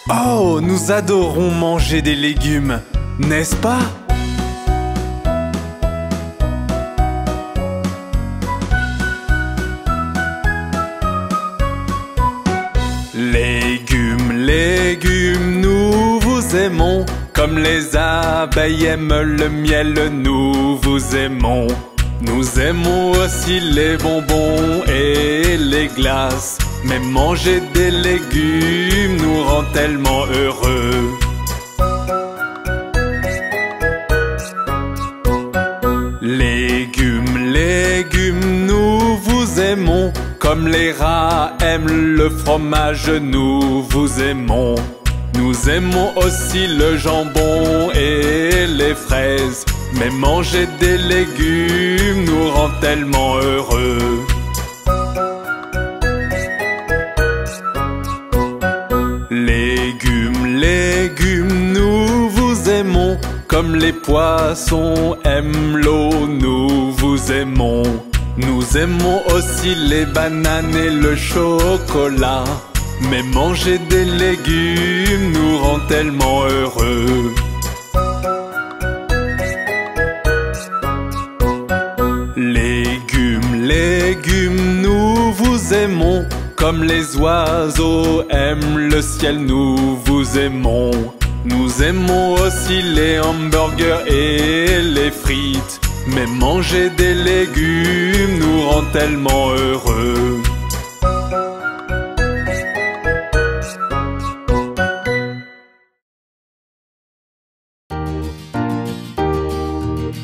Oh, nous adorons manger des légumes, n'est-ce pas? Légumes, légumes, nous vous aimons. Comme les abeilles aiment le miel, nous vous aimons. Nous aimons aussi les bonbons et les glaces. Mais manger des légumes nous rend tellement heureux. Légumes, légumes, nous vous aimons. Comme les rats aiment le fromage, nous vous aimons. Nous aimons aussi le jambon et les fraises. Mais manger des légumes nous rend tellement heureux. Légumes, légumes, nous vous aimons. Comme les poissons aiment l'eau, nous vous aimons. Nous aimons aussi les bananes et le chocolat. Mais manger des légumes nous rend tellement heureux. Légumes, légumes, nous vous aimons. Comme les oiseaux aiment le ciel, nous vous aimons. Nous aimons aussi les hamburgers et les frites. Mais manger des légumes nous rend tellement heureux.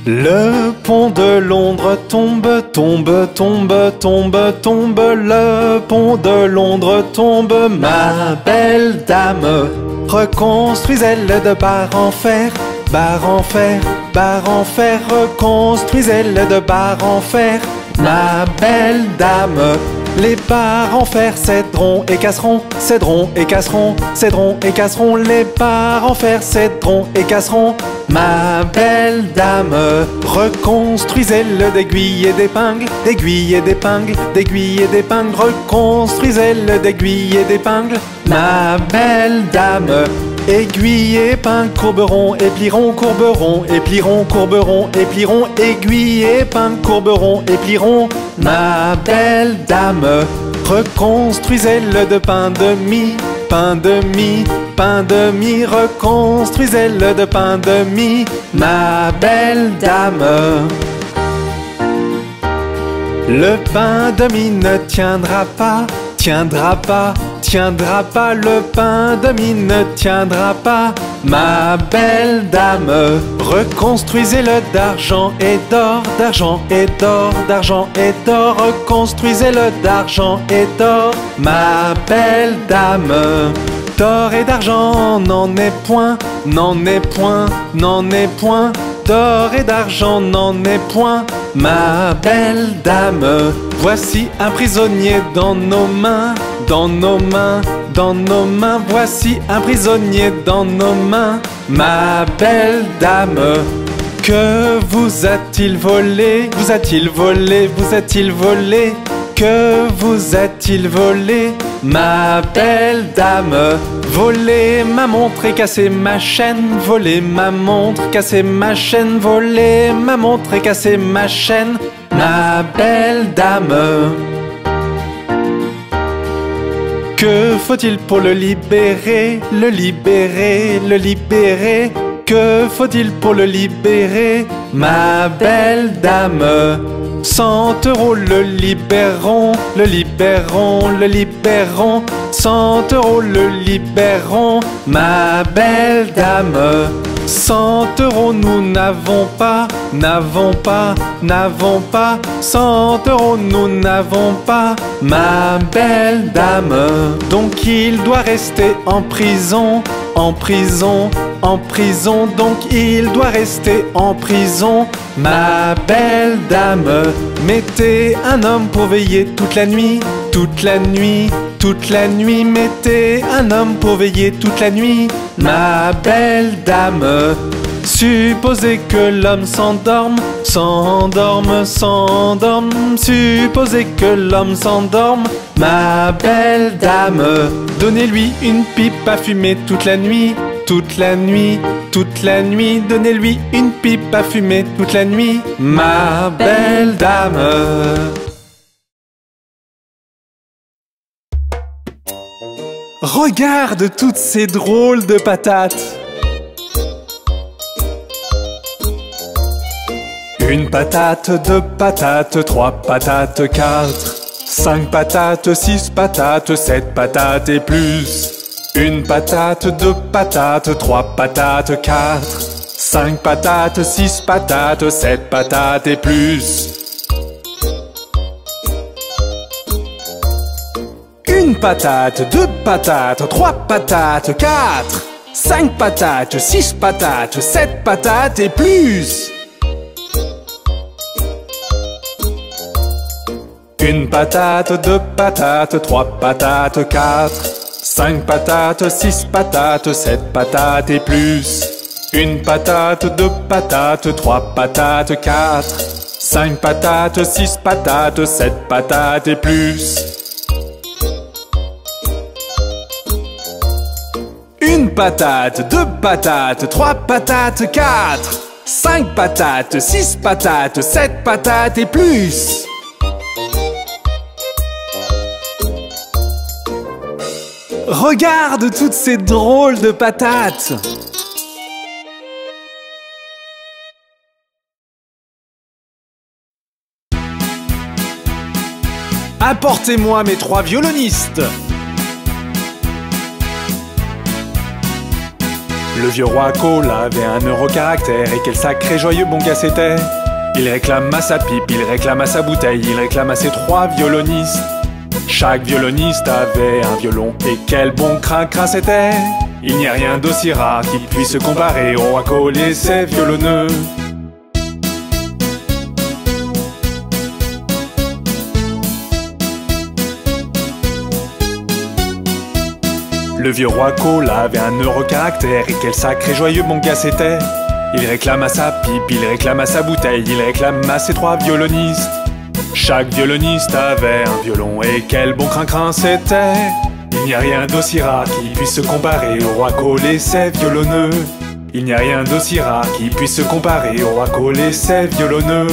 Le pont de Londres tombe, tombe, tombe, tombe, tombe. Le pont de Londres tombe, ma belle dame. Reconstruisez-le de barre en fer, barre en fer, barre en fer. Reconstruisez-le de barre en fer, ma belle dame. Les barres en fer céderont et casseront, céderont et casseront, céderont et casseront. Les barres en fer céderont et casseront, ma belle dame. Reconstruisez-le d'aiguilles et d'épingles, d'aiguilles et d'épingles, d'aiguilles et d'épingles. Reconstruisez-le d'aiguilles et d'épingles, ma belle dame. Aiguilles et épingles courberont et plieront, courberont et plieront, courberont et plieront. Aiguilles et épingles courberont et plieront, ma belle dame. Reconstruisez-le de pain de mie, pain de mie, pain de mie. Reconstruisez-le de pain de mie, ma belle dame. Le pain de mie ne tiendra pas, tiendra pas, tiendra pas. Le pain de mie ne tiendra pas, ma belle dame. Reconstruisez-le d'argent et d'or, d'argent et d'or, d'argent et d'or. Reconstruisez-le d'argent et d'or, ma belle dame. D'or et d'argent n'en est point, n'en est point, n'en est point. D'or et d'argent n'en est point, ma belle dame. Voici un prisonnier dans nos mains, dans nos mains, dans nos mains. Voici un prisonnier dans nos mains, ma belle dame. Que vous a-t-il volé? Vous a-t-il volé? Vous a-t-il volé? Que vous a-t-il volé, ma belle dame? Voler ma montre et casser ma chaîne, voler ma montre, casser ma chaîne, voler ma montre et casser ma chaîne, ma belle dame. Que faut-il pour le libérer, le libérer, le libérer? Que faut-il pour le libérer, ma belle dame? 100 € le libérons, le libérons, le libérons. 100 € le libérons, ma belle dame. 100 € nous n'avons pas, n'avons pas, n'avons pas. 100 € nous n'avons pas, ma belle dame. Donc il doit rester en prison, en prison, en prison. Donc il doit rester en prison, ma belle dame. Mettez un homme pour veiller toute la nuit, toute la nuit, toute la nuit. Mettez un homme pour veiller toute la nuit, ma belle dame. Supposez que l'homme s'endorme, s'endorme, s'endorme. Supposez que l'homme s'endorme, ma belle dame. Donnez-lui une pipe à fumer toute la nuit, toute la nuit, toute la nuit. Donnez-lui une pipe à fumer toute la nuit, ma belle dame. Regarde toutes ces drôles de patates. Une patate, deux patates, trois patates, quatre, cinq patates, six patates, sept patates et plus. Une patate, deux patates, trois patates, quatre, cinq patates, six patates, sept patates et plus. Une patate, deux patates, trois patates, quatre, cinq patates, six patates, sept patates et plus. Une patate, deux patates, trois patates, quatre, cinq patates, six patates, sept patates et plus. Une patate, deux patates, trois patates, quatre, cinq patates, six patates, sept patates et plus. Une patate, deux patates, trois patates, quatre, cinq patates, six patates, sept patates et plus. Regarde toutes ces drôles de patates. Apportez-moi mes trois violonistes. Le vieux roi Cole avait un heureux caractère, et quel sacré joyeux bon gars c'était. Il réclame à sa pipe, il réclame à sa bouteille, il réclame à ses trois violonistes. Chaque violoniste avait un violon, et quel bon crin-crin c'était. Il n'y a rien d'aussi rare qui puisse se comparer au roi Cole et ses violonneux. Le vieux roi Cole avait un heureux caractère, et quel sacré joyeux bon gars c'était. Il réclame à sa pipe, il réclame à sa bouteille, il réclame à ses trois violonistes. Chaque violoniste avait un violon, et quel bon crin-crin c'était. Il n'y a rien d'aussi rare qui puisse se comparer au roi Cole et ses violonneux. Il n'y a rien d'aussi rare qui puisse se comparer au roi Cole et ses violonneux.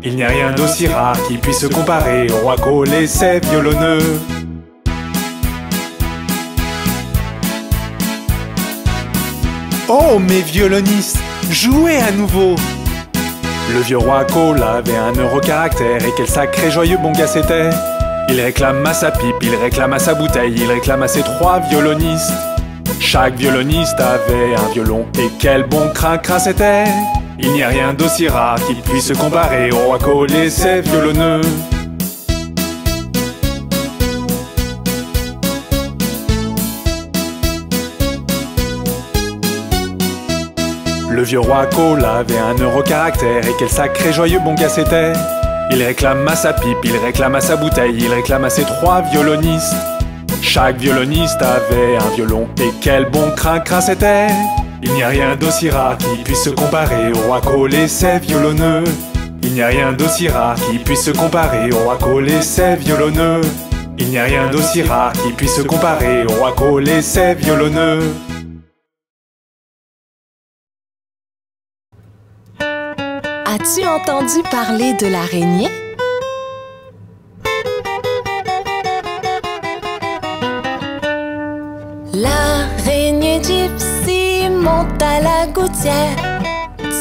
Il n'y a rien d'aussi rare qui puisse se comparer au roi Cole et ses violonneux. Oh mes violonistes, jouez à nouveau! Le vieux roi Cole avait un heureux caractère, et quel sacré joyeux bon gars c'était. Il réclame à sa pipe, il réclame à sa bouteille, il réclame à ses trois violonistes. Chaque violoniste avait un violon, et quel bon crin-crin c'était. Il n'y a rien d'aussi rare qui puisse se comparer au roi Cole et ses violonneux. Le vieux roi Cole avait un heureux caractère, et quel sacré joyeux bon gars c'était. Il réclame à sa pipe, il réclame à sa bouteille, il réclame à ses trois violonistes. Chaque violoniste avait un violon, et quel bon crin-crin c'était. Il n'y a rien d'aussi rare qui puisse se comparer au roi Cole et ses violonneux. Il n'y a rien d'aussi rare qui puisse se comparer au roi Cole et ses violonneux. Il n'y a rien d'aussi rare qui puisse se comparer au roi Cole et ses violonneux. As-tu entendu parler de l'araignée? L'araignée gypsy monte à la gouttière.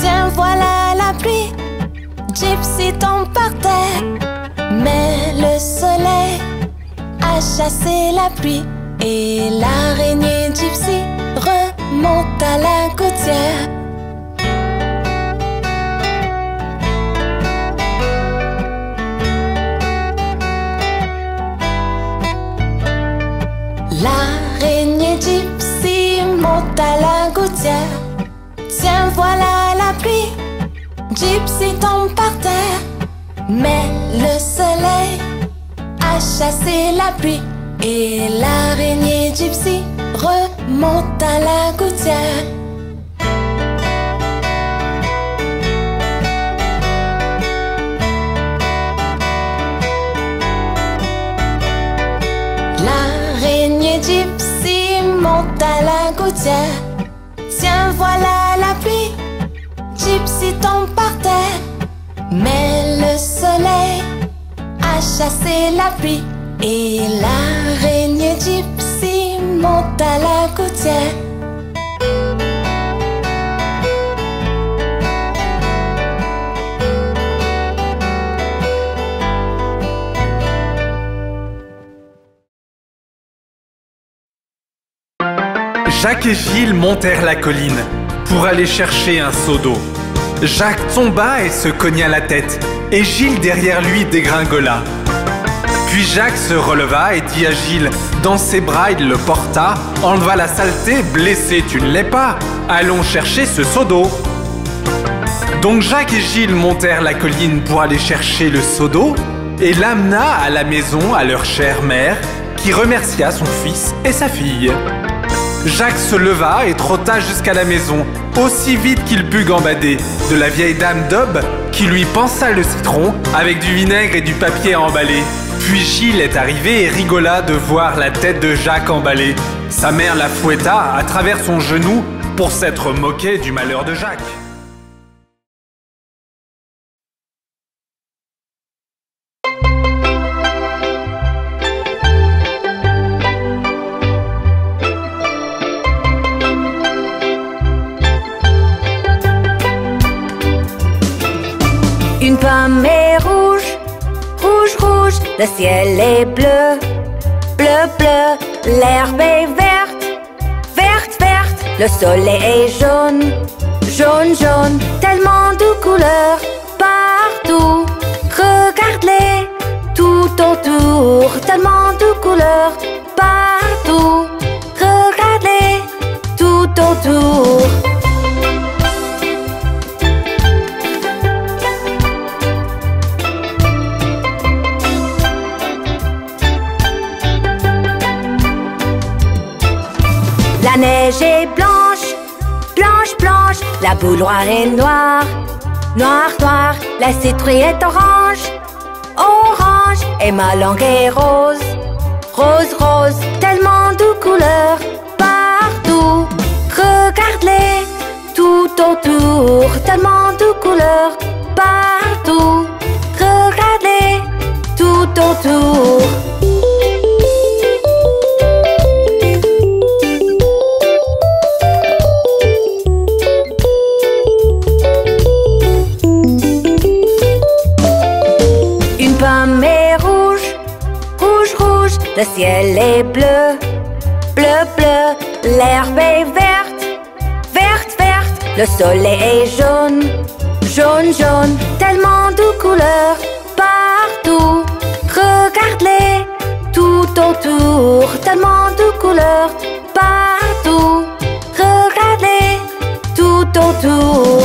Tiens, voilà la pluie. Gypsy tombe par terre. Mais le soleil a chassé la pluie, et l'araignée gypsy remonte à la gouttière. L'araignée gypsy monte à la gouttière. Tiens, voilà la pluie. Gypsy tombe par terre. Mais le soleil a chassé la pluie, et l'araignée gypsy remonte à la gouttière. gypsy monte à la gouttière. Tiens, voilà la pluie. Gypsy tombe par terre. Mais le soleil a chassé la pluie. Et l'araignée gypsy monte à la gouttière. Jacques et Gilles montèrent la colline pour aller chercher un seau d'eau. Jacques tomba et se cogna la tête, et Gilles derrière lui dégringola. Puis Jacques se releva et dit à Gilles, dans ses bras il le porta, enleva la saleté, blessé tu ne l'es pas, allons chercher ce seau d'eau. Donc Jacques et Gilles montèrent la colline pour aller chercher le seau d'eau et l'amena à la maison à leur chère mère, qui remercia son fils et sa fille. Jacques se leva et trotta jusqu'à la maison, aussi vite qu'il put gambader, de la vieille dame d'Aube qui lui pansa le citron avec du vinaigre et du papier à emballer. Puis Gilles est arrivé et rigola de voir la tête de Jacques emballée. Sa mère la fouetta à travers son genou pour s'être moquée du malheur de Jacques. Une pomme est rouge, rouge, rouge, le ciel est bleu, bleu, bleu, l'herbe est verte, verte, verte, le soleil est jaune, jaune, jaune, tellement de couleurs partout. Regarde-les tout autour, tellement de couleurs partout. Regarde-les tout autour. La neige est blanche, blanche, blanche, la bouilloire est noire, noire, noire, la citrouille est orange, orange, et ma langue est rose, rose, rose, tellement de couleurs partout. Regarde-les tout autour, tellement de couleurs partout. Regarde-les tout autour. Le ciel est bleu, bleu, bleu, l'herbe est verte, verte, verte, le soleil est jaune, jaune, jaune, tellement de couleurs partout. Regarde-les tout autour, tellement de couleurs partout. Regarde-les tout autour.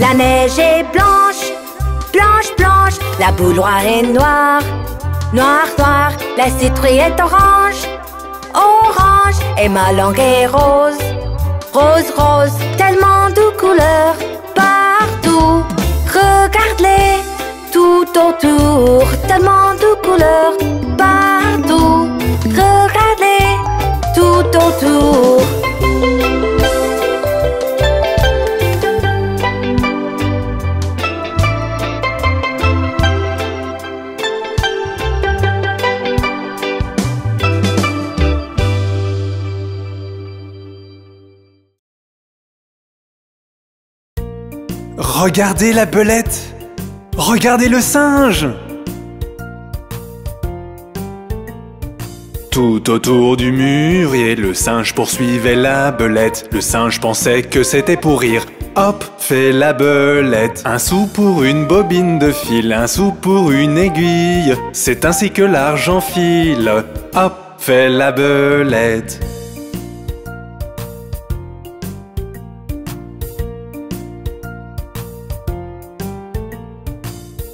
La neige est blanche, blanche, blanche, la bouilloire est noire, noire, noire, la citrouille est orange, orange, et ma langue est rose, rose, rose, tellement de couleurs partout. Regarde-les tout autour, tellement de couleurs partout. Regarde-les tout autour. Regardez la belette! Regardez le singe! Tout autour du mûrier, le singe poursuivait la belette. Le singe pensait que c'était pour rire. Hop, fait la belette. Un sou pour une bobine de fil, un sou pour une aiguille. C'est ainsi que l'argent file. Hop, fait la belette.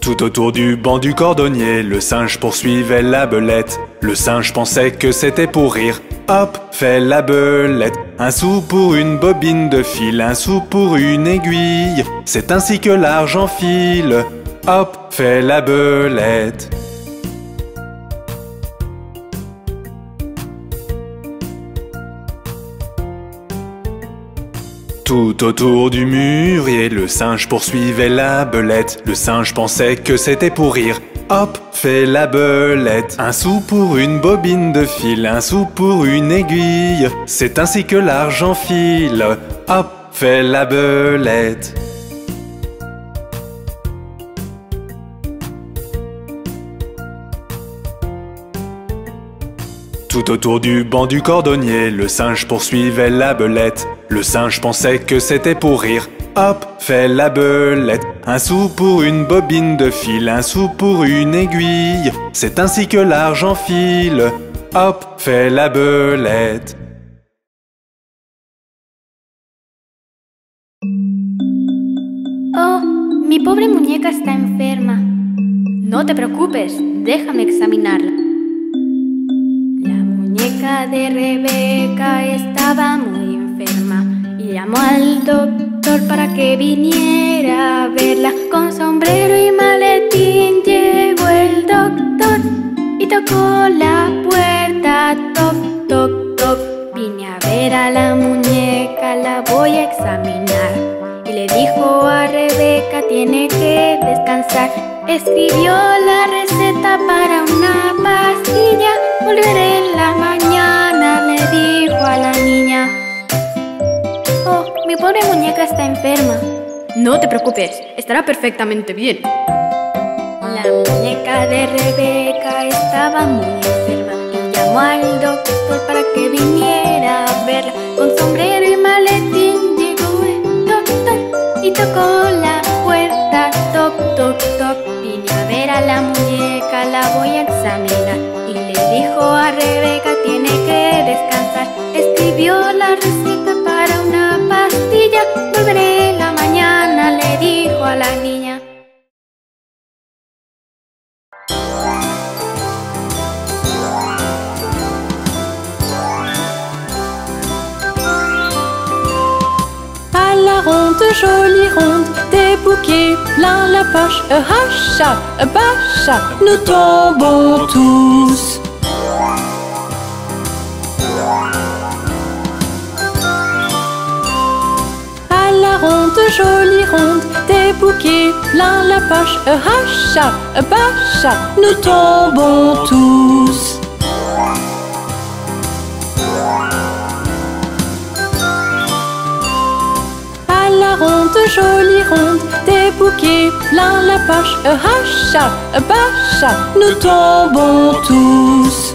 Tout autour du banc du cordonnier, le singe poursuivait la belette. Le singe pensait que c'était pour rire. Hop, fait la belette. Un sou pour une bobine de fil, un sou pour une aiguille. C'est ainsi que l'argent file. Hop, fait la belette. Tout autour du mûrier, le singe poursuivait la belette. Le singe pensait que c'était pour rire. Hop, fait la belette. Un sou pour une bobine de fil, un sou pour une aiguille. C'est ainsi que l'argent file. Hop, fait la belette. Tout autour du banc du cordonnier, le singe poursuivait la belette. Le singe pensait que c'était pour rire. Hop, fait la belette. Un sou pour une bobine de fil, un sou pour une aiguille. C'est ainsi que l'argent file. Hop, fait la belette. Oh, mi pobre muñeca está enferma. No te preocupes, déjame examinarla. La muñeca de Rebeca estaba muy enferma y llamó al doctor para que viniera a verla. Con sombrero y maletín llegó el doctor y tocó la puerta. Toc, toc, toc. Vine a ver a la muñeca, la voy a examinar. Y le dijo a Rebeca, tiene que descansar. Escribió la receta para una pastilla. Volveré en la mañana, le dijo a la niña. Oh, mi pobre muñeca está enferma. No te preocupes, estará perfectamente bien. La muñeca de Rebeca estaba muy enferma y llamó al doctor para que viniera a verla. Con sombrero y maletín llegó el doctor y tocó la puerta. Toc, toc, toc. Vine a ver a la muñeca, la voy a examinar. Y le dijo a Rebeca, tiene que descansar. Escribió la receta para una pastilla. Volveré en la mañana, le dijo a la niña. À la ronde, jolie ronde, des bouquets plein la poche. Hacha, bacha, nous tombons tous. À la ronde, jolie ronde, des bouquets plein la poche. Hacha, bacha, nous tombons tous. À la ronde, jolie ronde, des bouquets plein la poche. Hacha, bacha, nous tombons tous.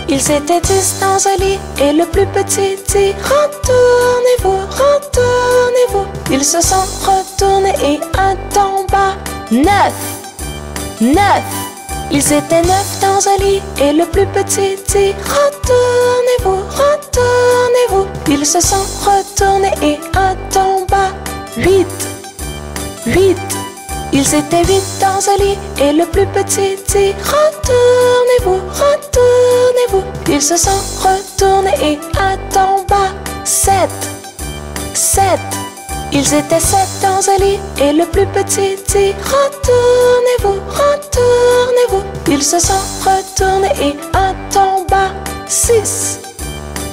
Ils étaient 10 dans un lit et le plus petit dit retournez-vous, retournez-vous. Ils se sont retournés et un tomba. 9, 9. Ils étaient 9 dans un lit et le plus petit dit retournez-vous, retournez-vous. Ils se sont retournés et un tomba. 8, 8. Ils étaient 8 dans un lit et le plus petit dit retournez-vous, retournez-vous. Ils se sont retournés et un tomba. 7, 7. Ils étaient 7 dans un lit et le plus petit dit retournez-vous, retournez-vous. Ils se sont retournés et un tomba. 6,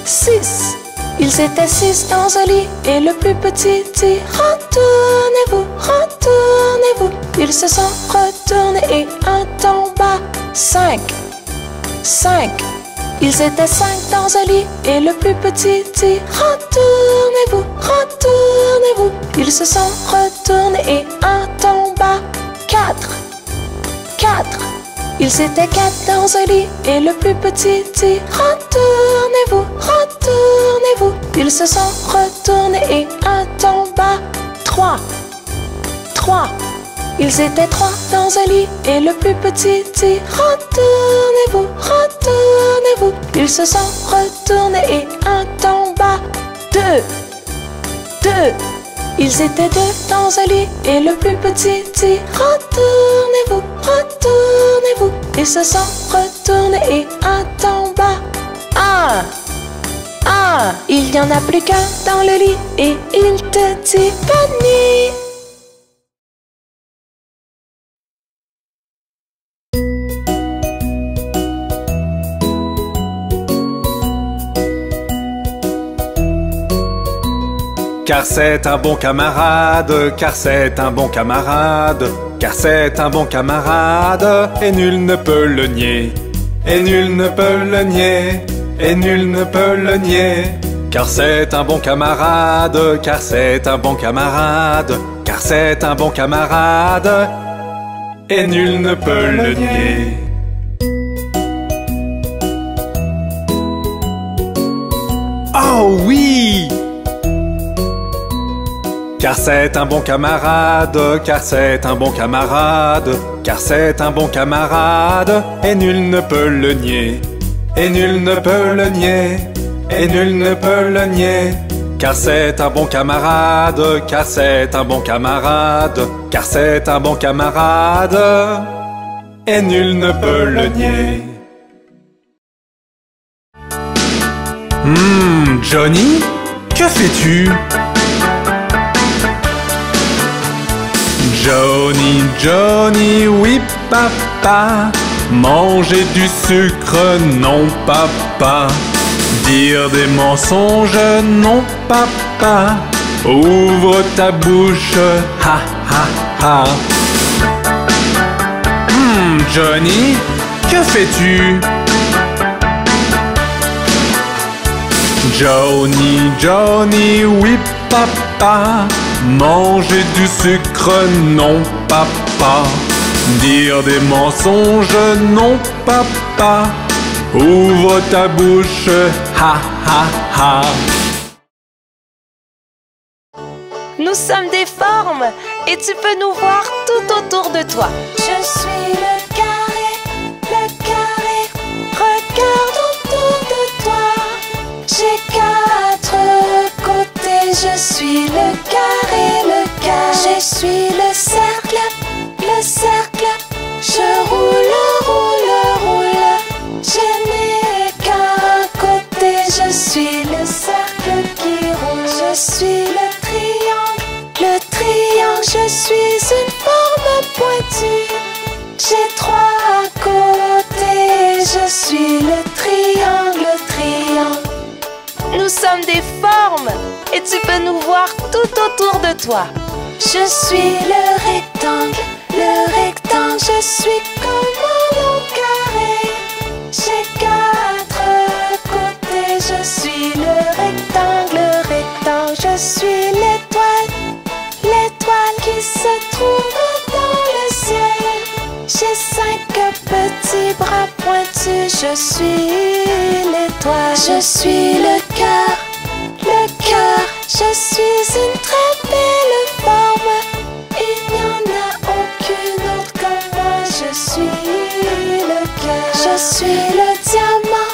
6. Ils étaient 6 dans un lit et le plus petit dit retournez-vous, retournez-vous. Ils se sont retournés et un tomba. 5, 5. Ils étaient 5 dans un lit et le plus petit dit retournez-vous, retournez-vous. Ils se sont retournés et un tomba. 4, 4. Ils étaient 4 dans un lit et le plus petit dit retournez-vous, retournez-vous. Ils se sont retournés et un tomba. 3, 3. Ils étaient trois dans un lit et le plus petit dit retournez-vous, retournez-vous. Ils se sont retournés et un tomba. Deux. Ils étaient deux dans un lit et le plus petit dit retournez-vous, retournez-vous. Ils se sont retournés et un tomba. Un. Il n'y en a plus qu'un dans le lit et il te dit bonne nuit. Car c'est un bon camarade, car c'est un bon camarade, car c'est un bon camarade, et nul ne peut le nier, et nul ne peut le nier, et nul ne peut le nier. Car c'est un bon camarade, car c'est un bon camarade, car c'est un bon camarade, et nul ne peut le nier. Oh oui! Car c'est un bon camarade, car c'est un bon camarade, car c'est un bon camarade, et nul ne peut le nier, et nul ne peut le nier, et nul ne peut le nier. Car c'est un bon camarade, car c'est un bon camarade, car c'est un bon camarade, et nul ne peut le nier. Johnny, que fais-tu? Johnny, Johnny, oui papa, manger du sucre, non papa, dire des mensonges, non papa, ouvre ta bouche, ha ha ha. Johnny, que fais-tu? Johnny, Johnny, oui papa, manger du sucre, non papa, dire des mensonges, non papa, ouvre ta bouche, ha ha ha. Nous sommes des formes et tu peux nous voir tout autour de toi. Je suis le carré, regarde autour de toi. J'ai quatre côtés, je suis le carré, je suis le cercle, je roule, je n'ai qu'un côté, je suis le cercle qui roule, je suis le triangle, je suis une forme pointue, j'ai trois côtés, je suis le triangle. Nous sommes des formes et tu peux nous voir tout autour de toi. Je suis le rectangle, je suis comme un long carré. J'ai quatre côtés, je suis le rectangle, je suis l'étoile qui se trouve dans le ciel. J'ai cinq petits bras pointus, je suis l'étoile, je suis le cœur, je suis une très belle forme. Il n'y en a aucune autre comme moi, je suis le cœur, je suis le diamant,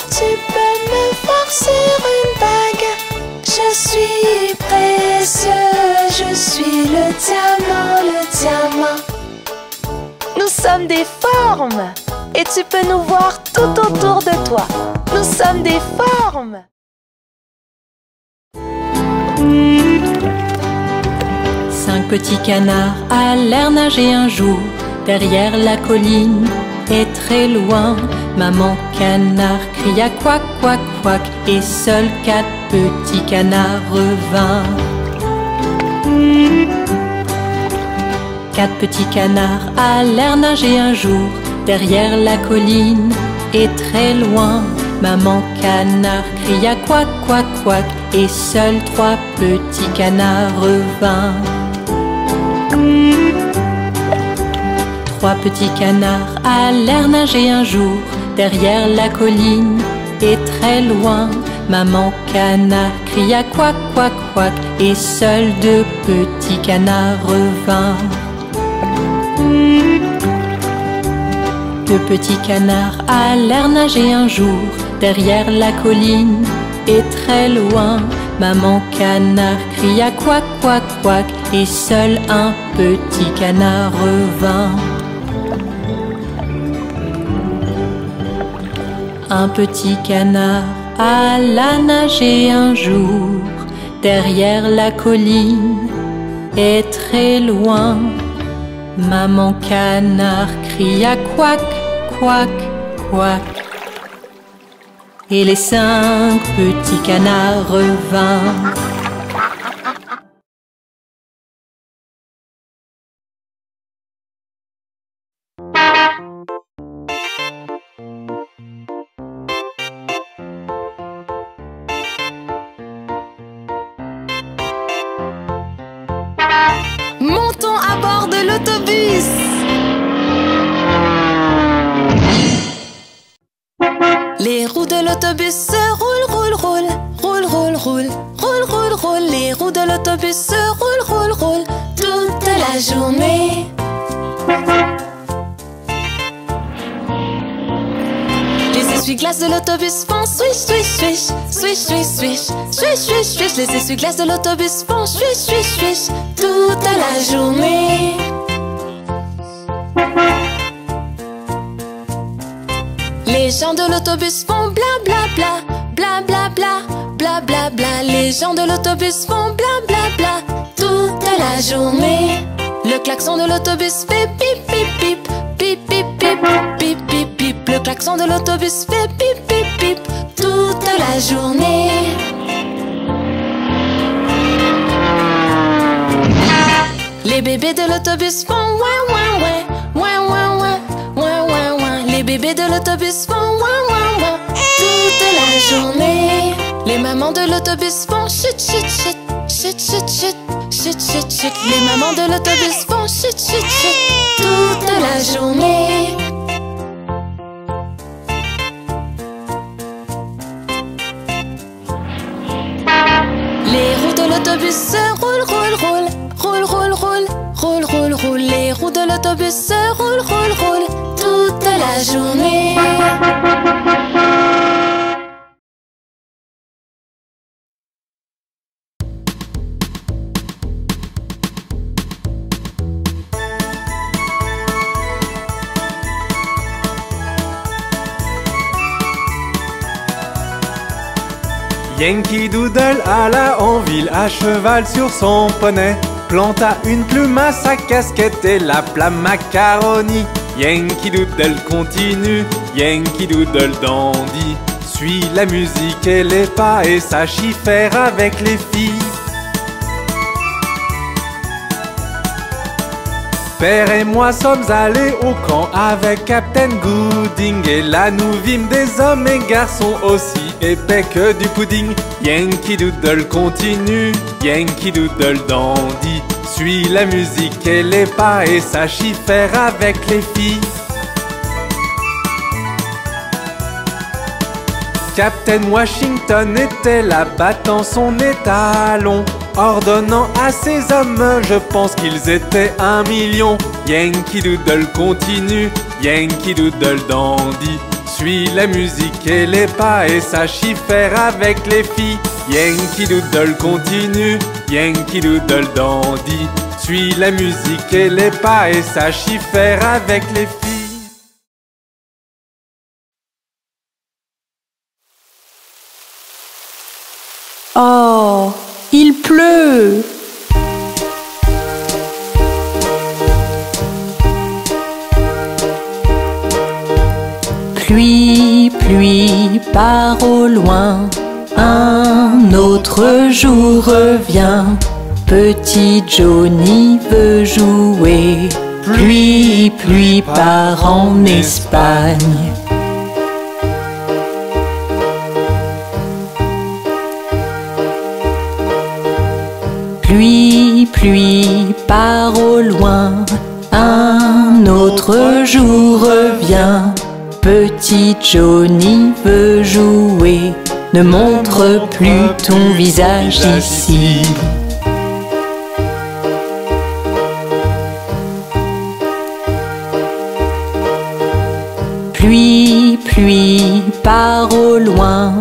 tu peux me voir sur une bague. Je suis précieux, je suis le diamant. Nous sommes des formes et tu peux nous voir tout autour de toi. Nous sommes des formes. Cinq petits canards allèrent nager un jour derrière la colline et très loin. Maman canard cria quack, quack, quack, et seuls quatre petits canards revinrent. Quatre petits canards allèrent nager un jour derrière la colline et très loin. Maman canard cria quack, quack, quack, et seuls trois petits canards revinrent. Trois petits canards allèrent nager un jour derrière la colline et très loin. maman canard cria couac, couac, couac, et seuls deux petits canards revinrent. Deux petits canards allèrent nager un jour derrière la colline et très loin. Maman canard cria couac, couac, couac, et seul un petit canard revint. Un petit canard alla nager un jour derrière la colline et très loin. Maman canard cria couac, couac, couac, et les 5 petits canards revinrent. Montons à bord de l'autobus. Les roues de l'autobus se roulent, roulent, roulent, roulent, roulent, roulent, roulent, roulent, roulent. Les roues de l'autobus se roulent, roulent, roulent toute la journée. Les essuie-glaces de l'autobus font swish, swish, swish, swish, swish, swish, swish, swish, swish. Les essuie-glaces de l'autobus font swish, swish, swish toute la journée. Les gens de l'autobus font bla bla bla, bla bla bla, bla bla bla. Les gens de l'autobus font bla bla bla toute la journée. Le klaxon de l'autobus fait pip pip pip, pip pip pip, pip pip pip. Le klaxon de l'autobus fait pip pip pip toute la journée. Les bébés de l'autobus font ouin ouin ouin, ouin ouin ouin, ouin ouin ouin. Les bébés de l'autobus font ouin ouin ouin toute la journée. Les mamans de l'autobus font chut chut chut, chut chut chut, chut chut chut. Les mamans de l'autobus font chut chut chut toute la journée. Les roues de l'autobus se roulent, roulent, roulent, roulent, roulent, roulent, roulent, roulent, roulent. Les roues de l'autobus se roulent, roulent, roulent toute la journée. Yankee Doodle alla en ville à cheval sur son poney, planta une plume à sa casquette et l'appela macaroni. Yankee Doodle continue, Yankee Doodle dandy, suit la musique et les pas et sache y faire avec les filles. Père et moi sommes allés au camp avec Captain Gooding, et là nous vîmes des hommes et garçons aussi épais que du pudding. Yankee Doodle continue, Yankee Doodle dandy, suit la musique et les pas et sache y faire avec les filles. Captain Washington était là battant son étalon, ordonnant à ses hommes, je pense qu'ils étaient 1 million. Yankee Doodle continue, Yankee Doodle dandy, suit la musique et les pas et sache y faire avec les filles. Yankee Doodle continue, Yankee Doodle dandy, suit la musique et les pas et sache y faire avec les filles. Oh, il pleut! Pluie, pluie, part au loin, un autre jour revient. Petit Johnny veut jouer. Pluie, pluie, part en Espagne. Pluie, pluie, part au loin, un autre jour revient. Petit Johnny veut jouer. ne montre plus ton visage ici. Pluie, pluie, pars au loin,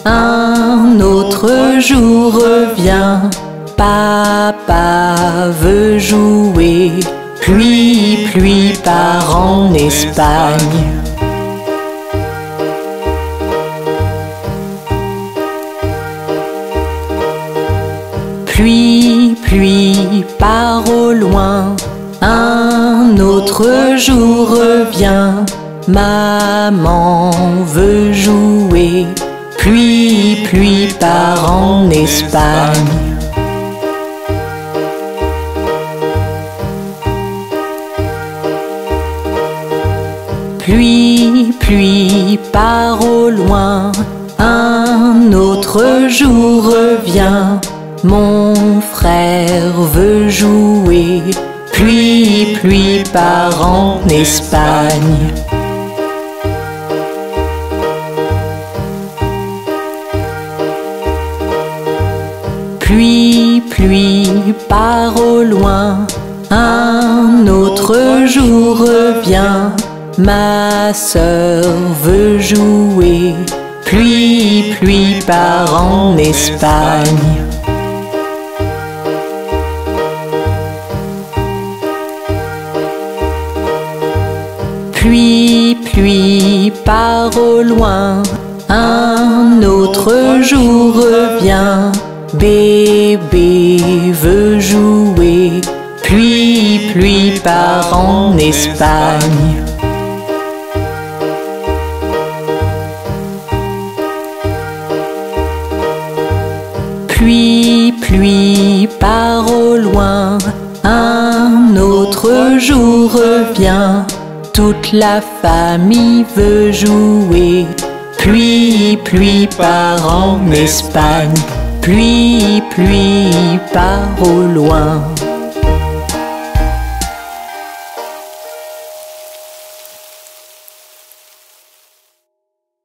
un autre jour revient. Papa veut jouer, pluie, pluie, pars en Espagne. Pluie, pluie, pars au loin, un autre jour revient. Maman veut jouer, pluie, pluie, pars en Espagne. Pluie, pluie, pars au loin, un autre jour revient. Mon frère veut jouer, pluie, pluie, pars en Espagne. Pluie, pluie, pars au loin, un autre jour revient. Ma sœur veut jouer, pluie, pluie, pars en Espagne. Pluie, pluie, pars au loin, un autre jour revient. Bébé veut jouer, pluie, pluie, pars en Espagne. Pluie, pluie, pars au loin, un autre jour revient. Toute la famille veut jouer, pluie, pluie, pars en Espagne. Pluie, pluie, pars au loin.